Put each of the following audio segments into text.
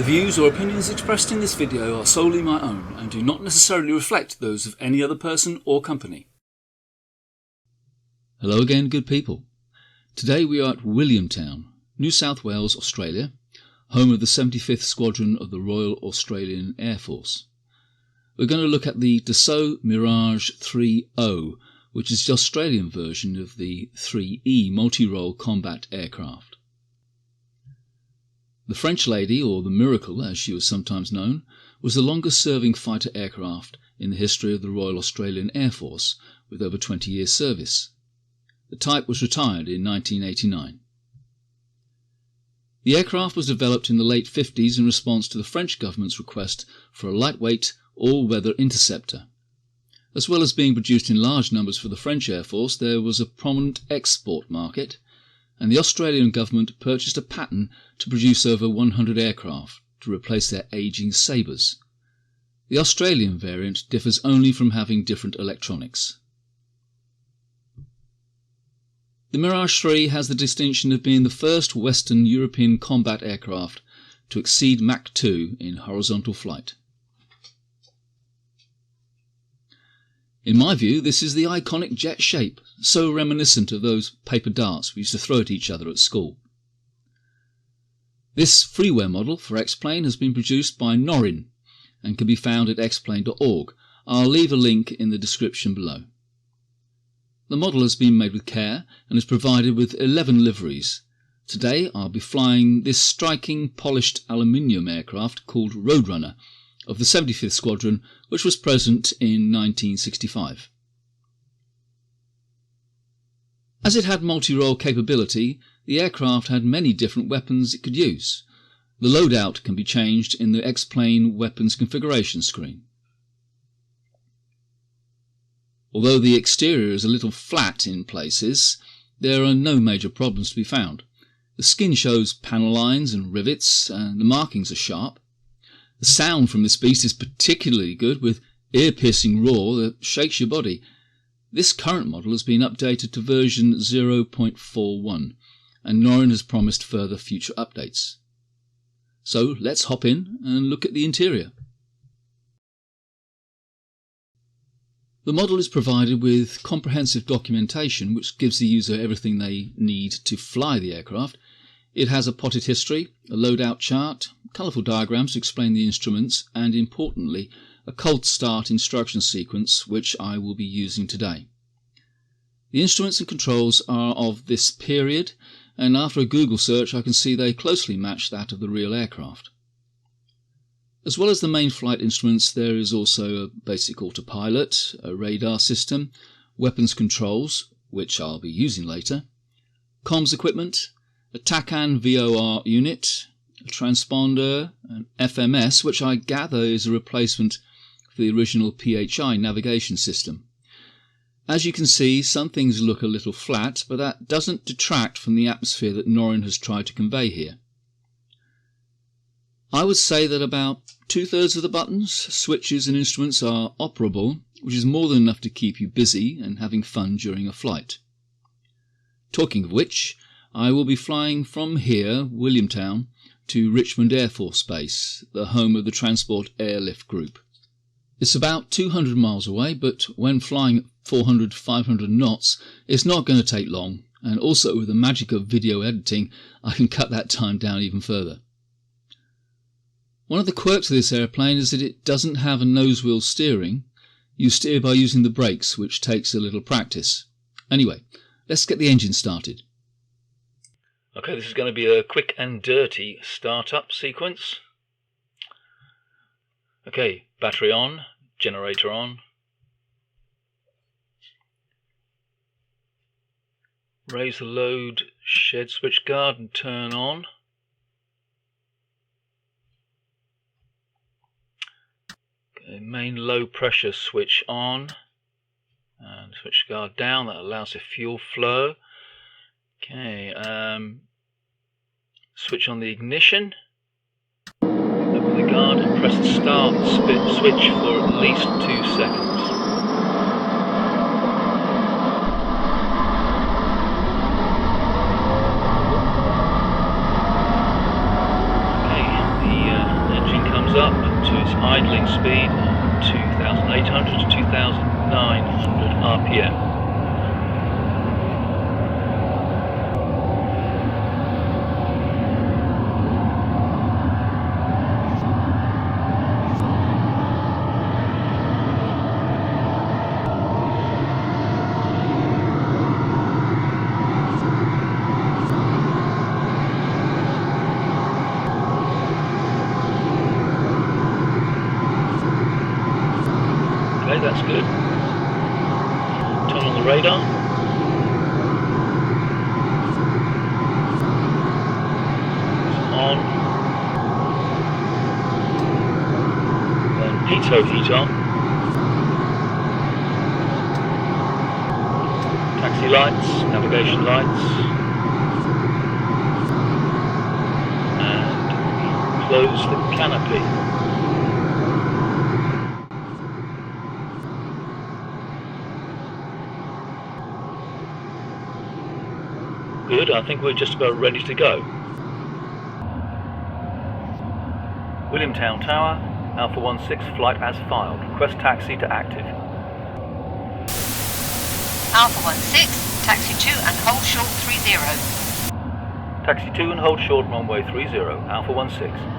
The views or opinions expressed in this video are solely my own and do not necessarily reflect those of any other person or company. Hello again, good people. Today we are at Williamtown, New South Wales, Australia, home of the 75th Squadron of the Royal Australian Air Force. We're going to look at the Dassault Mirage IIIO, which is the Australian version of the 3E multi-role combat aircraft. The French Lady, or the Miracle as she was sometimes known, was the longest-serving fighter aircraft in the history of the Royal Australian Air Force, with over 20 years' service. The type was retired in 1989. The aircraft was developed in the late 50s in response to the French government's request for a lightweight, all-weather interceptor. As well as being produced in large numbers for the French Air Force, there was a prominent export market, and the Australian government purchased a patent to produce over 100 aircraft to replace their ageing Sabres. The Australian variant differs only from having different electronics. The Mirage III has the distinction of being the first Western European combat aircraft to exceed Mach 2 in horizontal flight. In my view, this is the iconic jet shape, so reminiscent of those paper darts we used to throw at each other at school. This freeware model for X-Plane has been produced by Norrin and can be found at xplane.org. I'll leave a link in the description below. The model has been made with care and is provided with 11 liveries. Today I'll be flying this striking polished aluminium aircraft called Roadrunner of the 75th Squadron, which was present in 1965. As it had multi-role capability, the aircraft had many different weapons it could use. The loadout can be changed in the X-Plane weapons configuration screen. Although the exterior is a little flat in places, there are no major problems to be found. The skin shows panel lines and rivets, and the markings are sharp. The sound from this beast is particularly good, with ear-piercing roar that shakes your body. This current model has been updated to version 0.41, and Norrin has promised further future updates. So let's hop in and look at the interior. The model is provided with comprehensive documentation which gives the user everything they need to fly the aircraft. It has a potted history, a loadout chart, colourful diagrams to explain the instruments, and importantly, a cold start instruction sequence which I will be using today. The instruments and controls are of this period, and after a Google search I can see they closely match that of the real aircraft. As well as the main flight instruments, there is also a basic autopilot, a radar system, weapons controls, which I'll be using later, comms equipment, a TACAN VOR unit, a transponder, an FMS, which I gather is a replacement for the original PHI navigation system. As you can see, some things look a little flat, but that doesn't detract from the atmosphere that Norrin has tried to convey here. I would say that about 2/3 of the buttons, switches and instruments are operable, which is more than enough to keep you busy and having fun during a flight. Talking of which, I will be flying from here, Williamtown, to Richmond Air Force Base, the home of the Transport Airlift Group. It's about 200 miles away, but when flying at 400-500 knots, it's not going to take long, and also with the magic of video editing, I can cut that time down even further. One of the quirks of this airplane is that it doesn't have a nose wheel steering. You steer by using the brakes, which takes a little practice. Anyway, let's get the engine started. Okay, this is going to be a quick and dirty start-up sequence. Okay, battery on, generator on. Raise the load shed switch guard and turn on. Okay, main low pressure switch on and switch guard down. That allows the fuel flow. Okay, switch on the ignition, open the guard and press the start switch for at least 2 seconds. Okay, the to its idling speed of 2,800 to 2,900 RPM. Okay, that's good. Turn on the radar. It's on. Then pitot heat on. Taxi lights, navigation lights. And close the canopy. Good, I think we're just about ready to go. Williamtown Tower, Alpha 16, flight as filed. Request taxi to active. Alpha 16, taxi 2 and hold short 30. Taxi 2 and hold short runway 30, Alpha 16.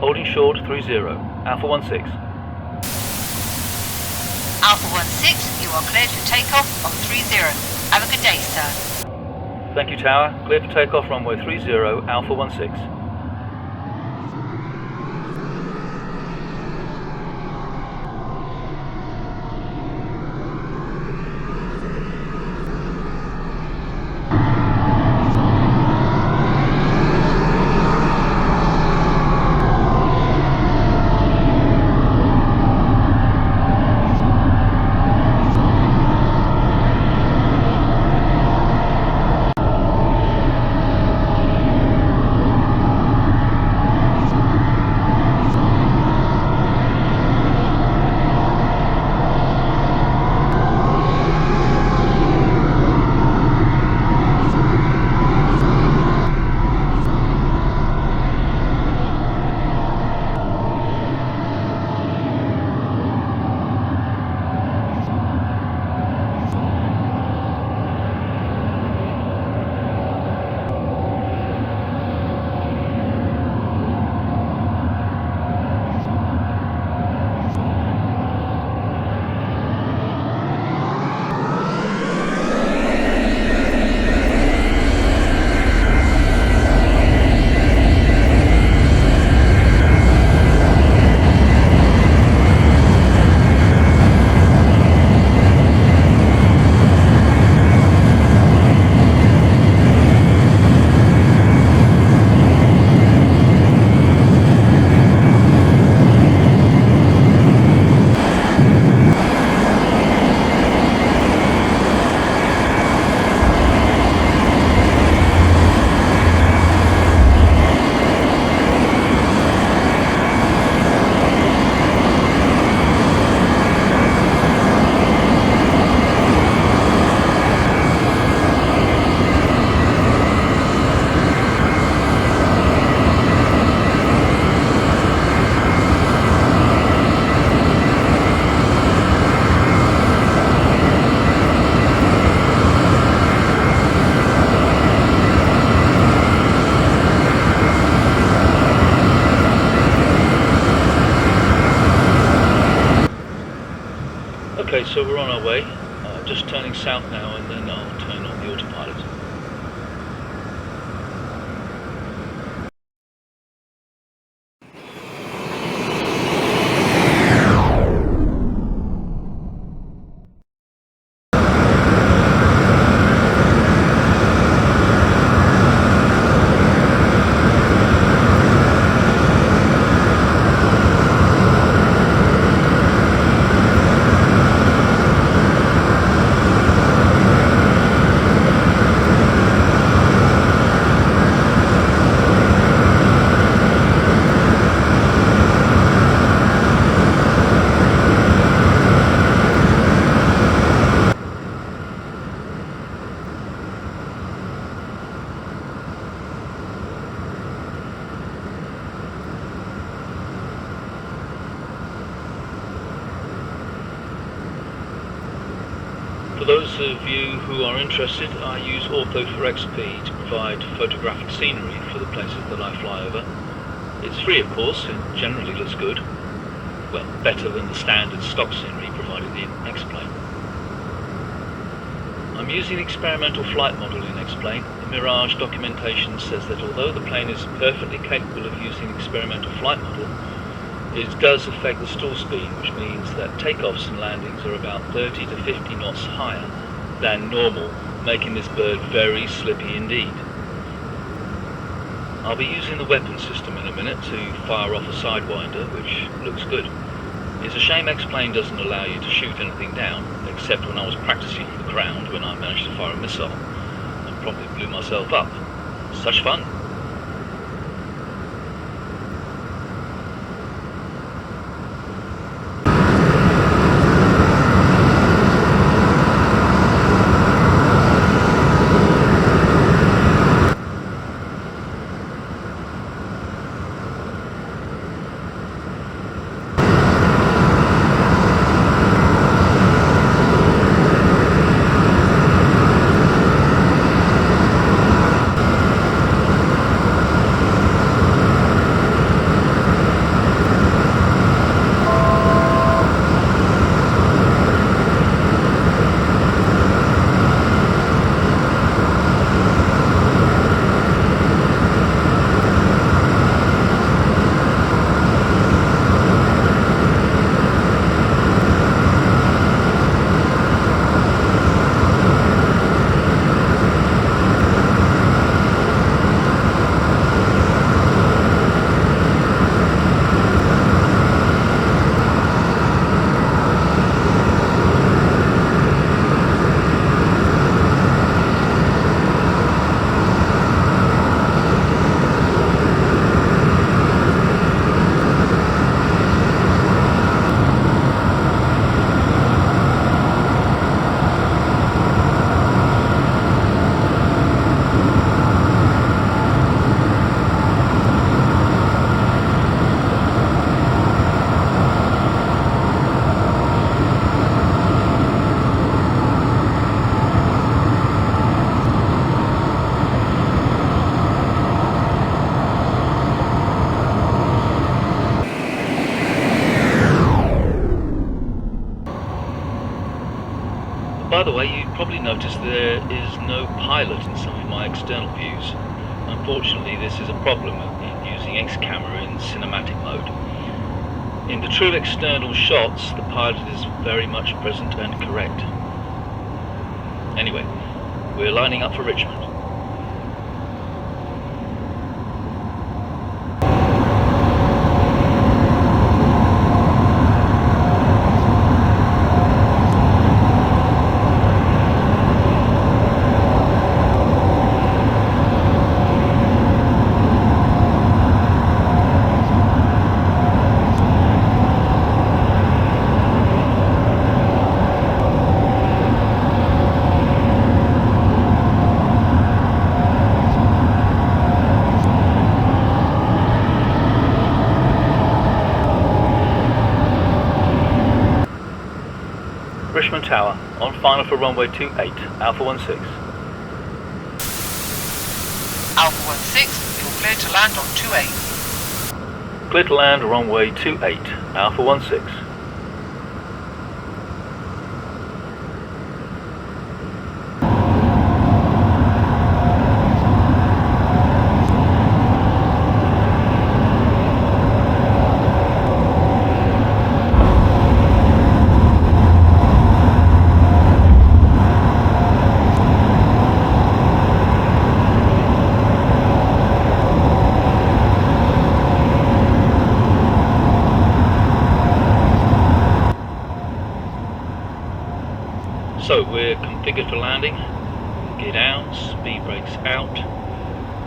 Holding short 30, Alpha 16. Alpha 16, you are cleared for takeoff on 30. Have a good day, sir. Thank you, Tower. Clear for takeoff runway 30, Alpha 16. Okay, so we're on our way. Just turning south now, and then I'll turn on the autopilot. For those of you who are interested, I use Ortho for XP to provide photographic scenery for the places that I fly over. It's free, of course, it generally looks good. Well, better than the standard stock scenery provided in X-Plane. I'm using the experimental flight model in X-Plane. The Mirage documentation says that although the plane is perfectly capable of using the experimental flight model, it does affect the stall speed, which means that takeoffs and landings are about 30 to 50 knots higher than normal, making this bird very slippy indeed. I'll be using the weapon system in a minute to fire off a sidewinder, which looks good. It's a shame X-Plane doesn't allow you to shoot anything down, except when I was practicing on the ground when I managed to fire a missile and promptly blew myself up. Such fun. By the way, you probably noticed there is no pilot in some of my external views. Unfortunately, this is a problem in using X-camera in cinematic mode. In the true external shots, the pilot is very much present and correct. Anyway, we're lining up for Richmond. Richmond Tower, on final for runway 28, Alpha 16. Alpha 16, you're clear to land on 28. Clear to land runway 28, Alpha 16. We're configured for landing. Gear down, speed brakes out,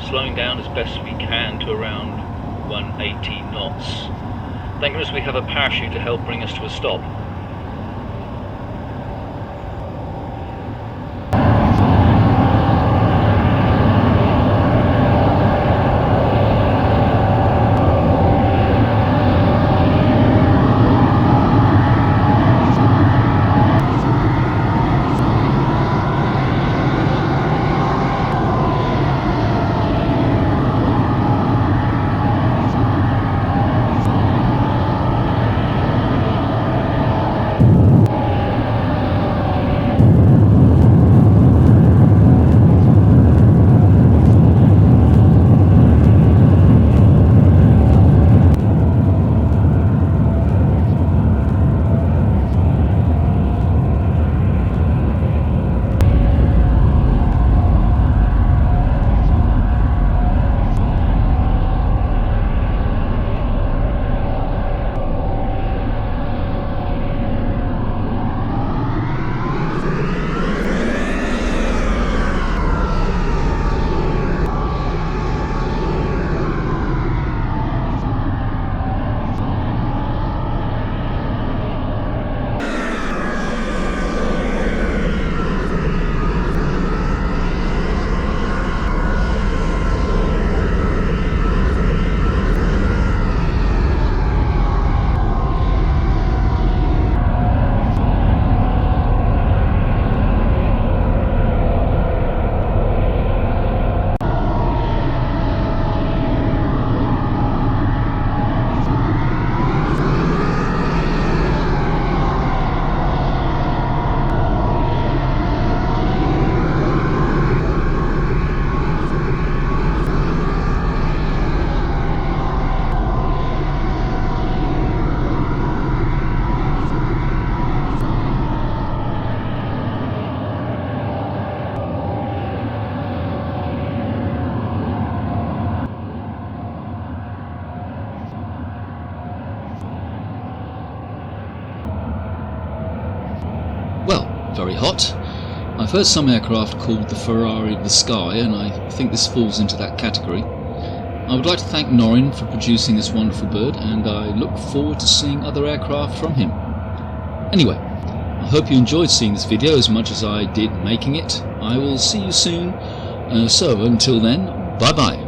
slowing down as best we can to around 180 knots. Thank goodness we have a parachute to help bring us to a stop. Very hot. I've heard some aircraft called the Ferrari of the sky, and I think this falls into that category. I would like to thank Norrin for producing this wonderful bird, and I look forward to seeing other aircraft from him. Anyway, I hope you enjoyed seeing this video as much as I did making it. I will see you soon, so until then, bye bye.